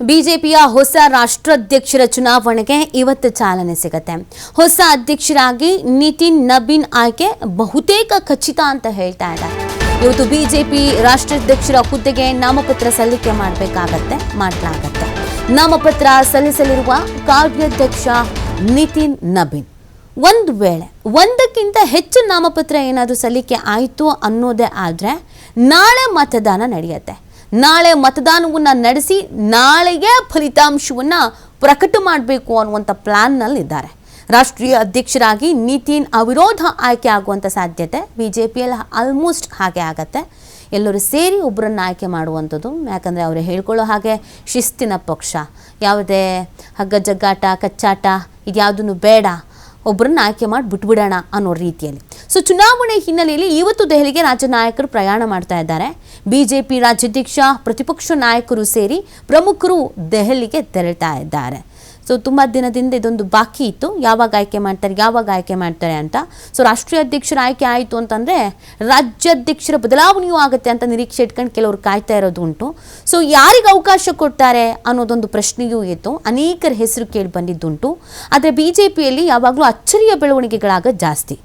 ಬಿಜೆಪಿಯ ಹೊಸ ರಾಷ್ಟ್ರಾಧ್ಯಕ್ಷರ ಚುನಾವಣೆಗೆ ಇವತ್ತು ಚಾಲನೆ ಸಿಗುತ್ತೆ. ಹೊಸ ಅಧ್ಯಕ್ಷರಾಗಿ ನಿತಿನ್ ನಬೀನ್ ಆಯ್ಕೆ ಬಹುತೇಕ ಖಚಿತ ಅಂತ ಹೇಳ್ತಾ ಇದ್ದಾರೆ. ಇವತ್ತು ಬಿಜೆಪಿ ರಾಷ್ಟ್ರಾಧ್ಯಕ್ಷರ ಹುದ್ದೆಗೆ ನಾಮಪತ್ರ ಸಲ್ಲಿಕೆ ಮಾಡಲಾಗುತ್ತೆ. ನಾಮಪತ್ರ ಸಲ್ಲಿಸಲಿರುವ ಕಾರ್ಯಾಧ್ಯಕ್ಷ ನಿತಿನ್ ನಬೀನ್ ಒಂದು ವೇಳೆ ಒಂದಕ್ಕಿಂತ ಹೆಚ್ಚು ನಾಮಪತ್ರ ಏನಾದರೂ ಸಲ್ಲಿಕೆ ಆಯಿತು ಅನ್ನೋದೇ ಆದರೆ ನಾಳೆ ಮತದಾನ ನಡೆಯುತ್ತೆ. ನಾಳೆ ಮತದಾನವನ್ನು ನಡೆಸಿ ನಾಳೆಗೆ ಫಲಿತಾಂಶವನ್ನು ಪ್ರಕಟ ಮಾಡಬೇಕು ಅನ್ನುವಂಥ ಪ್ಲಾನ್ನಲ್ಲಿದ್ದಾರೆ. ರಾಷ್ಟ್ರೀಯ ಅಧ್ಯಕ್ಷರಾಗಿ ನಿತಿನ್ ಅವಿರೋಧ ಆಯ್ಕೆ ಆಗುವಂಥ ಸಾಧ್ಯತೆ ಬಿಜೆಪಿಯಲ್ಲಿ ಆಲ್ಮೋಸ್ಟ್ ಹಾಗೆ ಆಗತ್ತೆ. ಎಲ್ಲರೂ ಸೇರಿ ಒಬ್ಬರನ್ನು ಆಯ್ಕೆ ಮಾಡುವಂಥದ್ದು. ಯಾಕಂದರೆ ಅವರು ಹೇಳ್ಕೊಳ್ಳೋ ಹಾಗೆ ಶಿಸ್ತಿನ ಪಕ್ಷ, ಯಾವುದೇ ಹಗ್ಗ ಜಗ್ಗಾಟ ಕಚ್ಚಾಟ ಇದ್ಯಾವುದನ್ನು ಬೇಡ, ಒಬ್ಬರನ್ನ ಆಯ್ಕೆ ಮಾಡಿ ಬಿಟ್ಬಿಡೋಣ ಅನ್ನೋ ರೀತಿಯಲ್ಲಿ. ಸೊ ಚುನಾವಣೆ ಹಿನ್ನೆಲೆಯಲ್ಲಿ ಇವತ್ತು ದೆಹಲಿಗೆ ರಾಜ್ಯ ನಾಯಕರು ಪ್ರಯಾಣ ಮಾಡ್ತಾ ಇದ್ದಾರೆ. ಬಿಜೆಪಿ ರಾಜ್ಯಾಧ್ಯಕ್ಷ, ಪ್ರತಿಪಕ್ಷ ನಾಯಕರು ಸೇರಿ ಪ್ರಮುಖರು ದೆಹಲಿಗೆ ತೆರಳ್ತಾ ಇದ್ದಾರೆ. ಸೊ ತುಂಬ ದಿನದಿಂದ ಇದೊಂದು ಬಾಕಿ ಇತ್ತು, ಯಾವಾಗ ಆಯ್ಕೆ ಮಾಡ್ತಾರೆ ಅಂತ. ಸೊ ರಾಷ್ಟ್ರೀಯ ಅಧ್ಯಕ್ಷರ ಆಯ್ಕೆ ಆಯಿತು ಅಂತಂದರೆ ರಾಜ್ಯಾಧ್ಯಕ್ಷರ ಬದಲಾವಣೆಯೂ ಆಗುತ್ತೆ ಅಂತ ನಿರೀಕ್ಷೆ ಇಟ್ಕೊಂಡು ಕೆಲವರು ಕಾಯ್ತಾ ಇರೋದು ಉಂಟು. ಸೊ ಯಾರಿಗೆ ಅವಕಾಶ ಕೊಡ್ತಾರೆ ಅನ್ನೋದೊಂದು ಪ್ರಶ್ನೆಯೂ ಇತ್ತು. ಅನೇಕರ ಹೆಸರು ಕೇಳಿ ಬಂದಿದ್ದುಂಟು. ಆದರೆ ಬಿಜೆಪಿಯಲ್ಲಿ ಯಾವಾಗಲೂ ಅಚ್ಚರಿಯ ಬೆಳವಣಿಗೆಗಳಾಗ ಜಾಸ್ತಿ.